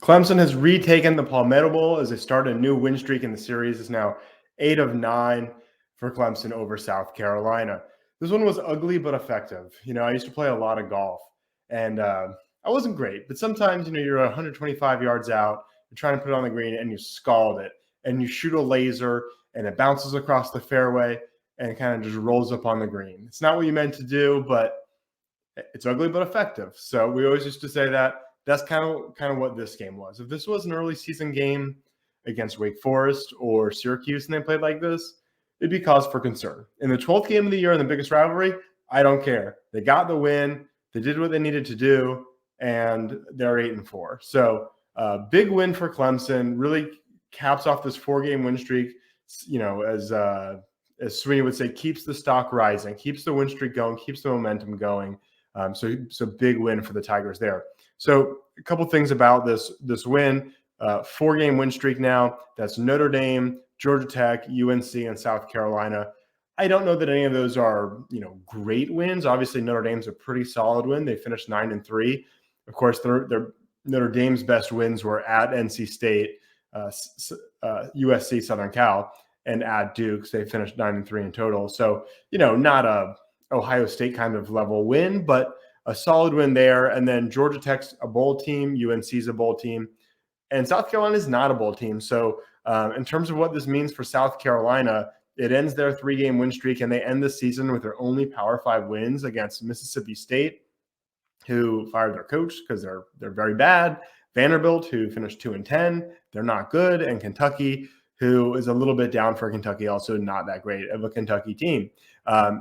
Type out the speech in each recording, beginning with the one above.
Clemson has retaken the Palmetto Bowl as they start a new win streak in the series. It's now 8 of 9 for Clemson over South Carolina. This one was ugly but effective. I used to play a lot of golf, and I wasn't great, but sometimes, you're 125 yards out, you're trying to put it on the green, and you scald it, and you shoot a laser, and it bounces across the fairway, and it kind of just rolls up on the green. It's not what you meant to do, but it's ugly but effective. So we always used to say that. That's kind of what this game was. If this was an early season game against Wake Forest or Syracuse and they played like this, it'd be cause for concern. In the 12th game of the year in the biggest rivalry, I don't care. They got the win. They did what they needed to do, and they're 8-4. So big win for Clemson. Really caps off this 4-game win streak. As Sweeney would say, keeps the stock rising, keeps the win streak going, keeps the momentum going. So big win for the Tigers there. So a couple things about this win, 4-game win streak now. That's Notre Dame, Georgia Tech, UNC, and South Carolina. I don't know that any of those are, great wins. Obviously, Notre Dame's a pretty solid win. They finished 9-3. Of course, their Notre Dame's best wins were at NC State, USC, Southern Cal, and at Duke. They finished 9-3 in total. So, not a Ohio State kind of level win, but a solid win there. And then Georgia Tech's a bowl team, UNC's a bowl team, and South Carolina is not a bowl team. So in terms of what this means for South Carolina, it ends their 3-game win streak, and they end the season with their only Power 5 wins against Mississippi State, who fired their coach because they're very bad, Vanderbilt, who finished 2-10, they're not good, and Kentucky, who is a little bit down for Kentucky, also not that great of a Kentucky team.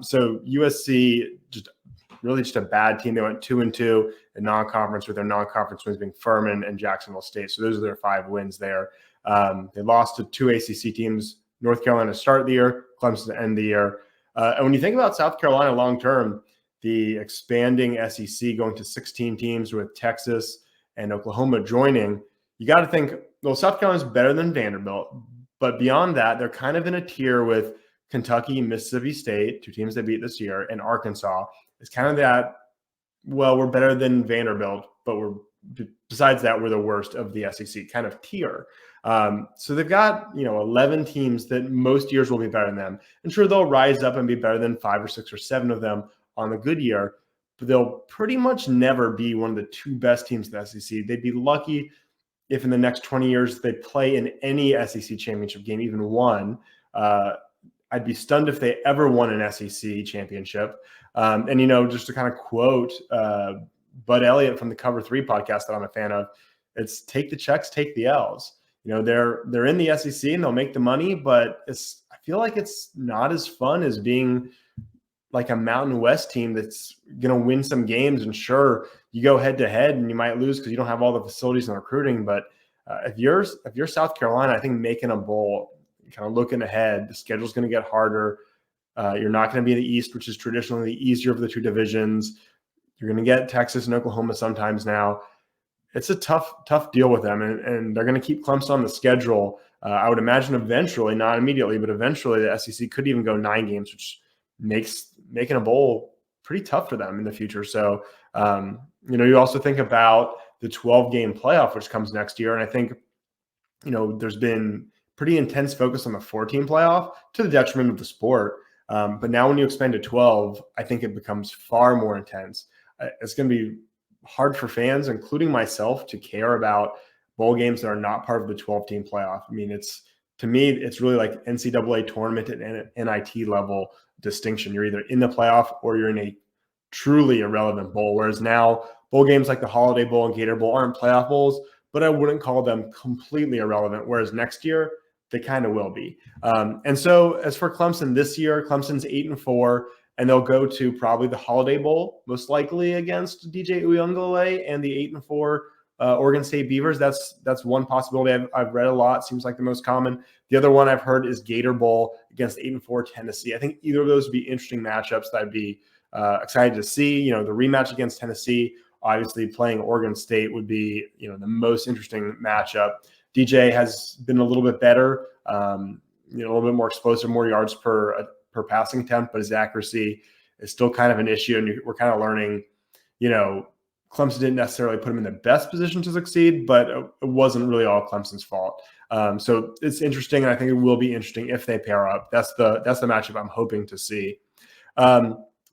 So USC, just a bad team. They went 2-2 in non-conference, with their non-conference wins being Furman and Jacksonville State. So those are their 5 wins there. They lost to 2 ACC teams, North Carolina to start the year, Clemson to end the year. And when you think about South Carolina long-term, the expanding SEC going to 16 teams with Texas and Oklahoma joining, you got to think, well, South Carolina's better than Vanderbilt. But beyond that, they're kind of in a tier with Kentucky, Mississippi State, 2 teams they beat this year, and Arkansas. It's kind of that, well, we're better than Vanderbilt, but besides that, we're the worst of the SEC kind of tier. So they've got, 11 teams that most years will be better than them. And sure, they'll rise up and be better than 5 or 6 or 7 of them on a good year, but they'll pretty much never be one of the 2 best teams in the SEC. They'd be lucky if in the next 20 years they play in any SEC championship game, even one. I'd be stunned if they ever won an SEC championship. And, just to kind of quote Bud Elliott from the Cover 3 podcast that I'm a fan of, it's take the checks, take the L's. They're in the SEC and they'll make the money, but I feel like it's not as fun as being like a Mountain West team that's going to win some games. And sure, you go head to head and you might lose because you don't have all the facilities and recruiting. But if you're South Carolina, I think making a bowl, kind of looking ahead, the schedule's going to get harder. You're not going to be in the East, which is traditionally the easier of the 2 divisions. You're going to get Texas and Oklahoma sometimes now. It's a tough deal with them, and they're going to keep Clemson on the schedule. I would imagine eventually, not immediately, but eventually the SEC could even go 9 games, which makes making a bowl pretty tough for them in the future. So, you also think about the 12-game playoff, which comes next year. And I think, there's been pretty intense focus on the 4-team playoff to the detriment of the sport. But now when you expand to 12, I think it becomes far more intense. It's going to be hard for fans, including myself, to care about bowl games that are not part of the 12-team playoff. I mean, to me, it's really like NCAA tournament and NIT level distinction. You're either in the playoff or you're in a truly irrelevant bowl. Whereas now bowl games like the Holiday Bowl and Gator Bowl aren't playoff bowls, but I wouldn't call them completely irrelevant. Whereas next year they kind of will be. And so as for Clemson this year, Clemson's 8-4, and they'll go to probably the Holiday Bowl, most likely against DJ Uiagalelei and the 8-4 Oregon State Beavers. That's one possibility I've read a lot. Seems like the most common. The other one I've heard is Gator Bowl against 8-4 Tennessee. I think either of those would be interesting matchups that I'd be excited to see. The rematch against Tennessee, obviously playing Oregon State would be, the most interesting matchup. DJ has been a little bit better, a little bit more explosive, more yards per passing attempt, but his accuracy is still kind of an issue. And we're kind of learning, Clemson didn't necessarily put him in the best position to succeed, but it wasn't really all Clemson's fault. So it's interesting, and I think it will be interesting if they pair up. That's the matchup I'm hoping to see.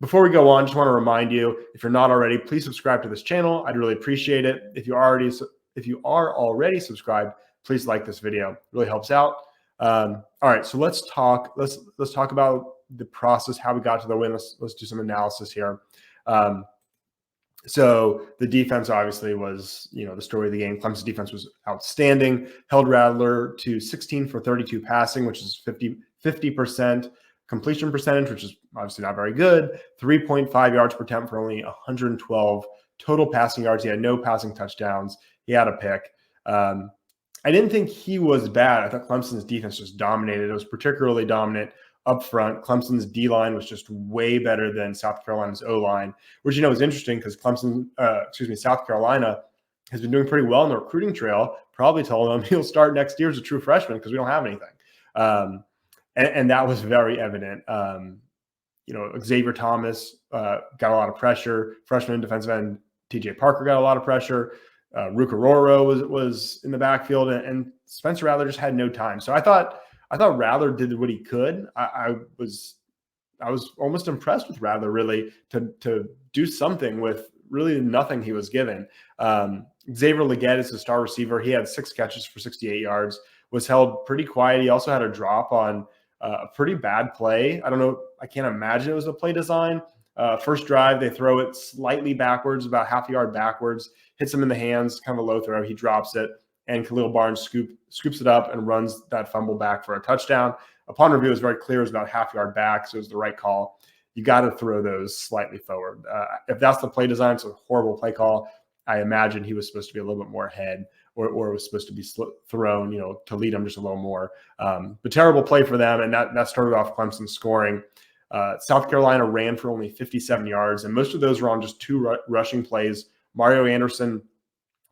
Before we go on, just want to remind you, if you're not already, please subscribe to this channel. I'd really appreciate it. If you are already subscribed, please like this video. It really helps out. All right, so let's talk about the process, how we got to the win. Let's do some analysis here. So the defense obviously was, the story of the game. Clemson's defense was outstanding. Held Rattler to 16 for 32 passing, which is 50% completion percentage, which is obviously not very good. 3.5 yards per attempt for only 112 total passing yards. He had no passing touchdowns. He had a pick. I didn't think he was bad. I thought Clemson's defense just dominated. It was particularly dominant up front. Clemson's D-line was just way better than South Carolina's O-line, which, is interesting because South Carolina has been doing pretty well in the recruiting trail. Probably told him he'll start next year as a true freshman because we don't have anything. And that was very evident. Xavier Thomas got a lot of pressure. Freshman defensive end TJ Parker got a lot of pressure. Rukaroro was in the backfield, and Spencer Rattler just had no time. So I thought Rattler did what he could. I was almost impressed with Rattler, really, to do something with really nothing he was given. Xavier Legette is the star receiver. He had 6 catches for 68 yards, was held pretty quiet. He also had a drop on a pretty bad play. I don't know. I can't imagine it was a play design. First drive, they throw it slightly backwards, about half a yard backwards, hits him in the hands, kind of a low throw. He drops it, and Khalil Barnes scoops it up and runs that fumble back for a touchdown. Upon review, it was very clear it was about half yard back, so it was the right call. You got to throw those slightly forward. If that's the play design, it's a horrible play call. I imagine he was supposed to be a little bit more ahead, or it was supposed to be thrown, to lead them just a little more. But terrible play for them, and that started off Clemson scoring. South Carolina ran for only 57 yards, and most of those were on just 2 rushing plays. Mario Anderson,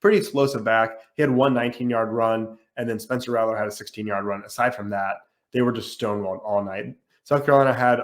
pretty explosive back. He had one 19-yard run, and then Spencer Rattler had a 16-yard run. Aside from that, they were just stonewalled all night. South Carolina had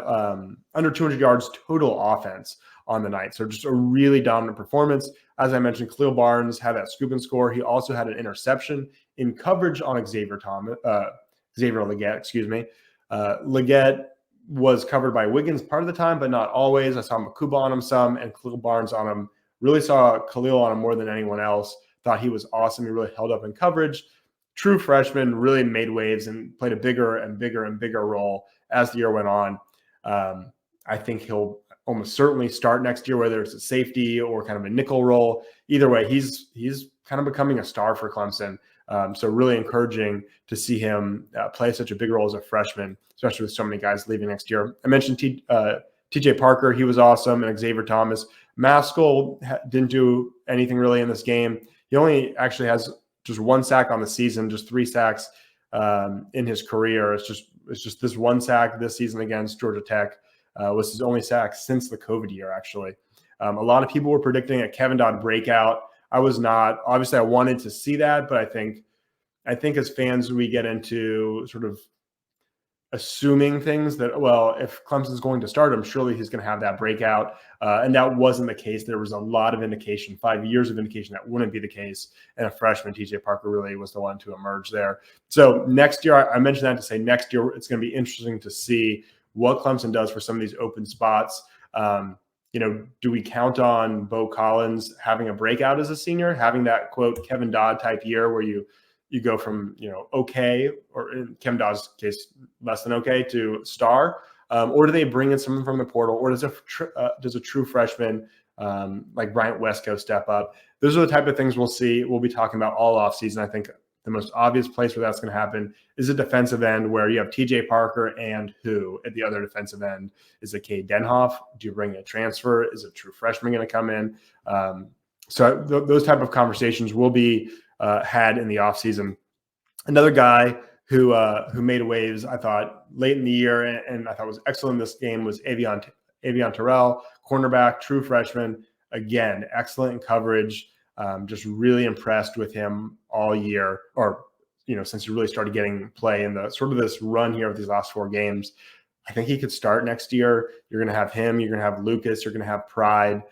under 200 yards total offense on the night. So just a really dominant performance. As I mentioned, Khalil Barnes had that scoop and score. He also had an interception in coverage on Xavier Legette, Legette was covered by Wiggins part of the time, but not always. I saw Makuba on him some, and Khalil Barnes on him. Really saw Khalil on him more than anyone else. Thought he was awesome. He really held up in coverage. True freshman, really made waves and played a bigger and bigger and bigger role as the year went on. I think he'll almost certainly start next year, whether it's a safety or kind of a nickel role. Either way, he's kind of becoming a star for Clemson. So really encouraging to see him play such a big role as a freshman, especially with so many guys leaving next year. I mentioned TJ Parker. He was awesome. And Xavier Thomas. Maskell didn't do anything really in this game. He only actually has just 1 sack on the season, just 3 sacks in his career. It's just this 1 sack this season against Georgia Tech was his only sack since the COVID year, actually. A lot of people were predicting a Kevin Dodd breakout. I was not. Obviously, I wanted to see that, but I think as fans, we get into sort of assuming things that, well, if Clemson's going to start him, surely he's going to have that breakout. And that wasn't the case. There was a lot of indication, 5 years of indication that wouldn't be the case. And a freshman, TJ Parker, really was the one to emerge there. So next year, I mentioned that to say next year, it's going to be interesting to see what Clemson does for some of these open spots. Do we count on Bo Collins having a breakout as a senior, having that, quote, Kevin Dodd type year where you go from, okay, or in Kevin Dodd's case, less than okay, to star? Or do they bring in someone from the portal? Or does a true freshman like Bryant Westco step up? Those are the type of things we'll see. We'll be talking about all offseason. I think the most obvious place where that's going to happen is a defensive end where you have TJ Parker and who at the other defensive end? Is it Cade Denhoff? Do you bring a transfer? Is a true freshman going to come in? So those type of conversations will be had in the offseason. Another guy who made waves, I thought, late in the year, and I thought was excellent in this game was Avion Terrell, cornerback, true freshman. Again, excellent in coverage. Just really impressed with him all year, or since he really started getting play in the sort of this run here of these last 4 games. I think he could start next year. You're going to have him. You're going to have Lucas. You're going to have Pride.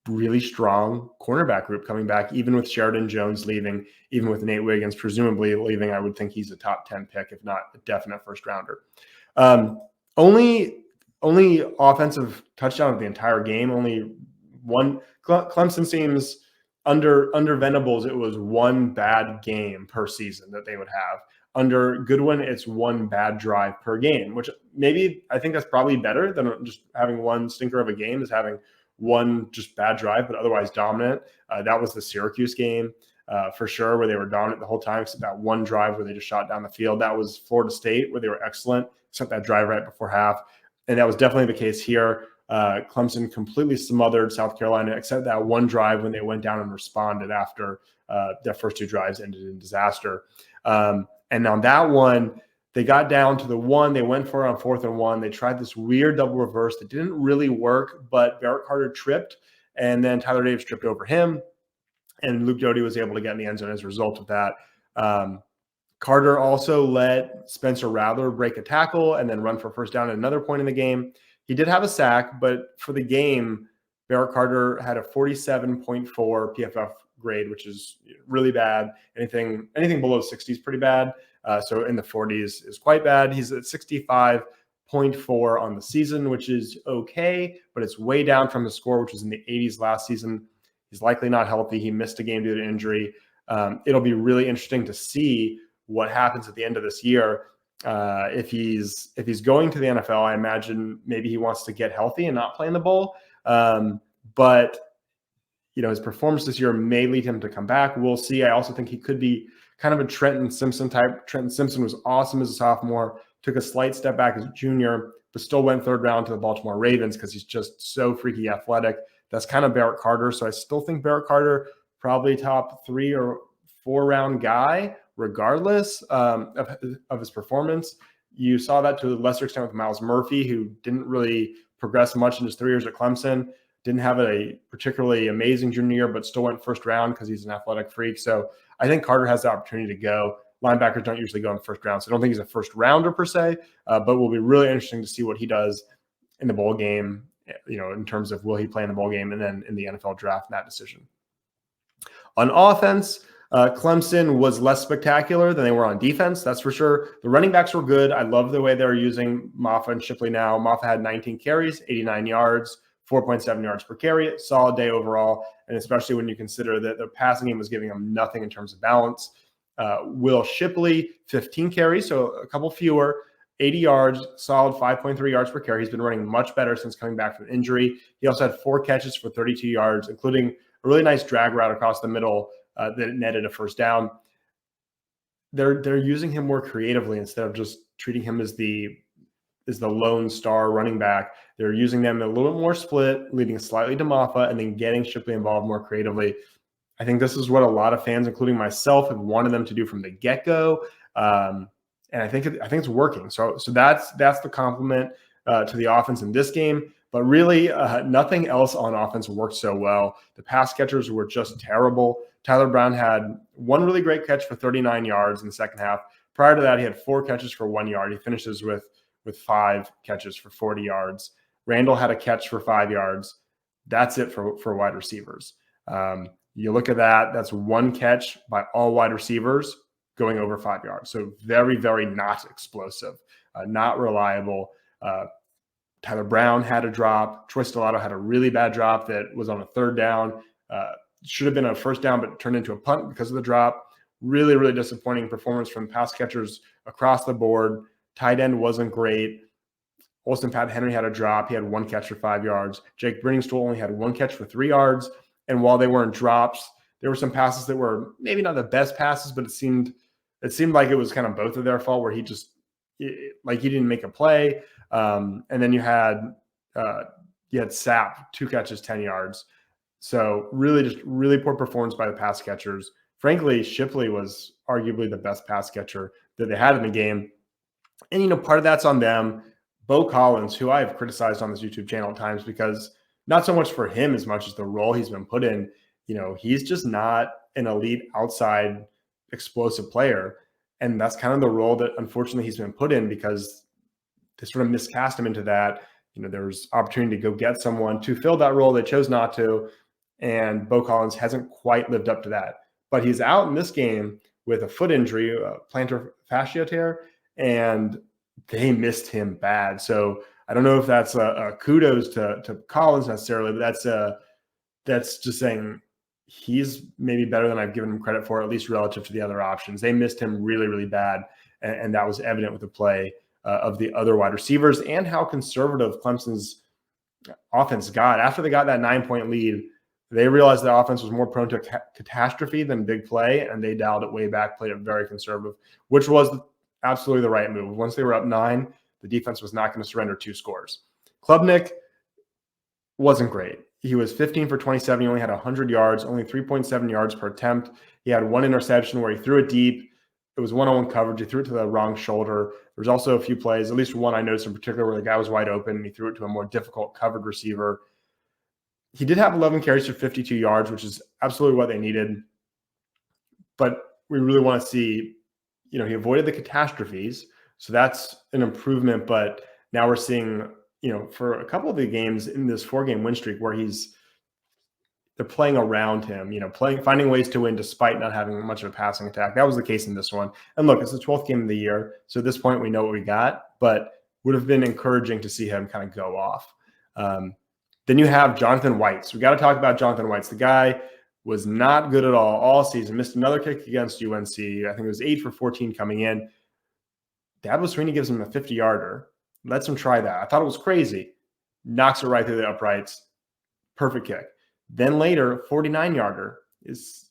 really strong cornerback group coming back, even with Sheridan Jones leaving, even with Nate Wiggins presumably leaving. I would think he's a top 10 pick, if not a definite first rounder. Only offensive touchdown of the entire game. Only one. Clemson seems under Venables, it was one bad game per season that they would have. Under Goodwin, it's one bad drive per game, which maybe I think that's probably better than just having one stinker of a game, is having one just bad drive, but otherwise dominant. That was the Syracuse game for sure, where they were dominant the whole time, except that one drive where they just shot down the field. That was Florida State, where they were excellent, except that drive right before half. And that was definitely the case here. Clemson completely smothered South Carolina, except that one drive when they went down and responded after their first two drives ended in disaster. And on that one, they got down to the one. They went for it on 4th and 1. They tried this weird double reverse that didn't really work, but Barrett Carter tripped, and then Tyler Davis tripped over him, and Luke Doty was able to get in the end zone as a result of that. Carter also let Spencer Rattler break a tackle and then run for first down at another point in the game. He did have a sack, but for the game, Barrett Carter had a 47.4 PFF grade, which is really bad. Anything below 60 is pretty bad. So in the 40s is quite bad. He's at 65.4 on the season, which is okay, but it's way down from the score, which was in the 80s last season. He's likely not healthy. He missed a game due to injury. It'll be really interesting to see what happens at the end of this year. If he's going to the NFL, I imagine maybe he wants to get healthy and not play in the bowl. But his performance this year may lead him to come back. We'll see. I also think he could be kind of a Trenton Simpson type. Trenton Simpson was awesome as a sophomore, took a slight step back as a junior, but still went 3rd round to the Baltimore Ravens because he's just so freaky athletic. That's kind of Barrett Carter. So I still think Barrett Carter probably top 3 or 4 round guy, regardless of his performance. You saw that to a lesser extent with Miles Murphy, who didn't really progress much in his 3 years at Clemson. Didn't have a particularly amazing junior year, but still went 1st round because he's an athletic freak. So I think Carter has the opportunity to go. Linebackers don't usually go in the 1st round, so I don't think he's a 1st rounder per se, but will be really interesting to see what he does in the bowl game, in terms of will he play in the bowl game and then in the NFL draft in that decision. On offense, Clemson was less spectacular than they were on defense, that's for sure. The running backs were good. I love the way they're using Maffa and Shipley now. Maffa had 19 carries, 89 yards, 4.7 yards per carry, solid day overall, and especially when you consider that the passing game was giving him nothing in terms of balance. Will Shipley, 15 carries, so a couple fewer, 80 yards, solid 5.3 yards per carry. He's been running much better since coming back from injury. He also had 4 catches for 32 yards, including a really nice drag route across the middle that netted a 1st down. They're using him more creatively instead of just treating him as the lone star running back. They're using them a little bit more split, leading slightly to Maffa, and then getting Shipley involved more creatively. I think this is what a lot of fans, including myself, have wanted them to do from the get-go, and I think it's working. So that's the compliment to the offense in this game. But really, nothing else on offense worked so well. The pass catchers were just terrible. Tyler Brown had one really great catch for 39 yards in the second half. Prior to that, he had 4 catches for 1 yard. He finishes with 5 catches for 40 yards. Randall had a catch for 5 yards. That's it for wide receivers. You look at that, that's 1 catch by all wide receivers going over 5 yards. So very, very not explosive, not reliable. Tyler Brown had a drop. Troy Stellato had a really bad drop that was on a 3rd down. Should have been a 1st down, but turned into a punt because of the drop. Really, really disappointing performance from pass catchers across the board. Tight end wasn't great. Austin Pat Henry had a drop. He had 1 catch for 5 yards. Jake Briningstool only had 1 catch for 3 yards. And while they weren't drops, there were some passes that were maybe not the best passes, but it seemed like it was kind of both of their fault, where he didn't make a play. And then you had Sapp, 2 catches, 10 yards. So really poor performance by the pass catchers. Frankly, Shipley was arguably the best pass catcher that they had in the game. And, part of that's on them. Bo Collins, who I have criticized on this YouTube channel at times, because not so much for him as much as the role he's been put in, he's just not an elite outside explosive player. And that's kind of the role that unfortunately he's been put in, because they sort of miscast him into that. There was opportunity to go get someone to fill that role. They chose not to. and Bo Collins hasn't quite lived up to that. But he's out in this game with a foot injury, a plantar fascia tear, and they missed him bad. So I don't know if that's a kudos to Collins necessarily, but that's just saying he's maybe better than I've given him credit for, at least relative to the other options. They missed him really, really bad, and that was evident with the play of the other wide receivers and how conservative Clemson's offense got. After they got that 9-point lead, they realized the offense was more prone to catastrophe than big play, and they dialed it way back, played it very conservative, which was absolutely the right move. Once they were up 9, the defense was not going to surrender 2 scores. Klubnik wasn't great. He was 15 for 27. He only had 100 yards, only 3.7 yards per attempt. He had 1 interception where he threw it deep. It was one-on-one coverage. He threw it to the wrong shoulder. There's also a few plays, at least one I noticed in particular, where the guy was wide open and he threw it to a more difficult covered receiver. He did have 11 carries for 52 yards, which is absolutely what they needed. But we really want to see, he avoided the catastrophes. So that's an improvement. But now we're seeing, for a couple of the games in this 4-game win streak where they're playing around him, finding ways to win despite not having much of a passing attack. That was the case in this one. And look, it's the 12th game of the year. So at this point, we know what we got, but would have been encouraging to see him kind of go off. Then you have Jonathan Weitz. We got to talk about Jonathan Weitz. The guy was not good at all season. Missed another kick against UNC. I think it was 8 for 14 coming in. Dabo Swinney gives him a 50-yarder. Lets him try that. I thought it was crazy. Knocks it right through the uprights. Perfect kick. Then later, 49-yarder is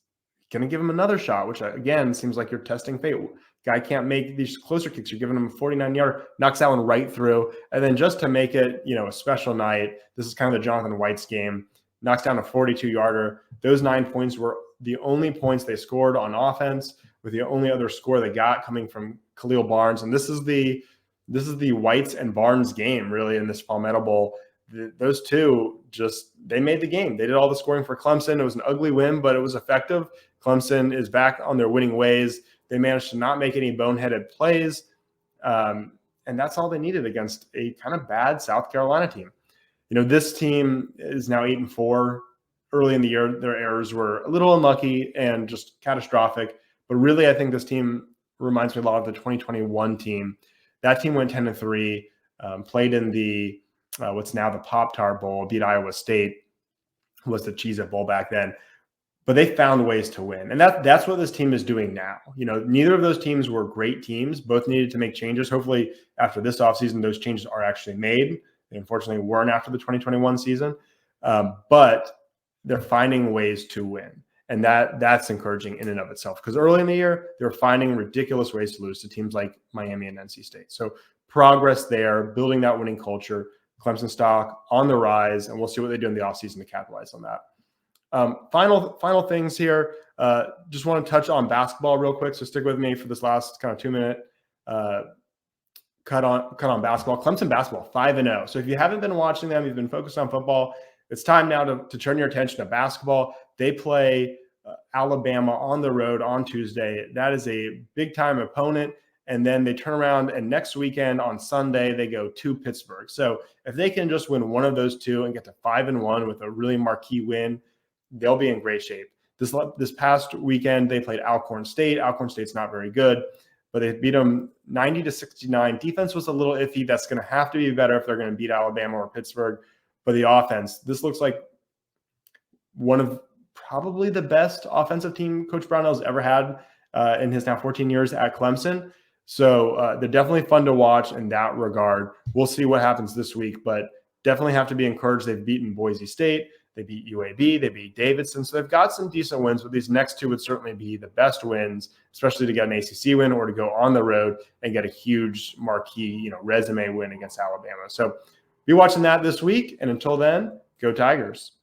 going to give him another shot, which again seems like you're testing fate. Guy can't make these closer kicks. You're giving him a 49-yarder, knocks that one right through. And then just to make it, a special night, this is kind of the Jonathan Weitz game, knocks down a 42-yarder. Those 9 points were the only points they scored on offense, with the only other score they got coming from Khalil Barnes. And this is the Weitz and Barnes game, really, in this Palmetto Bowl. Those two they made the game. They did all the scoring for Clemson. It was an ugly win, but it was effective. Clemson is back on their winning ways. They managed to not make any boneheaded plays. And that's all they needed against a kind of bad South Carolina team. This team is now 8-4. Early in the year, their errors were a little unlucky and just catastrophic. But really, I think this team reminds me a lot of the 2021 team. That team went 10-3, played in the what's now the Pop-Tart Bowl, beat Iowa State, was the Cheez-It Bowl back then. But they found ways to win. And that's what this team is doing now. Neither of those teams were great teams. Both needed to make changes. Hopefully, after this offseason, those changes are actually made. They unfortunately weren't after the 2021 season. But they're finding ways to win. And that's encouraging in and of itself. Because early in the year, they were finding ridiculous ways to lose to teams like Miami and NC State. So progress there, building that winning culture, Clemson stock on the rise, and we'll see what they do in the offseason to capitalize on that. Final things here. Just want to touch on basketball real quick. So stick with me for this last kind of 2-minute cut on basketball. Clemson basketball 5-0. So if you haven't been watching them, you've been focused on football, it's time now to turn your attention to basketball. They play Alabama on the road on Tuesday. That is a big time opponent. And then they turn around and next weekend on Sunday, they go to Pittsburgh. So if they can just win one of those two and get to 5-1 with a really marquee win, they'll be in great shape. This past weekend, they played Alcorn State. Alcorn State's not very good, but they beat them 90-69. Defense was a little iffy. That's going to have to be better if they're going to beat Alabama or Pittsburgh. But the offense, this looks like one of probably the best offensive team Coach Brownell's ever had in his now 14 years at Clemson. So they're definitely fun to watch in that regard. We'll see what happens this week, but definitely have to be encouraged. They've beaten Boise State. They beat UAB. They beat Davidson. So they've got some decent wins, but these next two would certainly be the best wins, especially to get an ACC win or to go on the road and get a huge marquee, resume win against Alabama. So be watching that this week. And until then, go Tigers.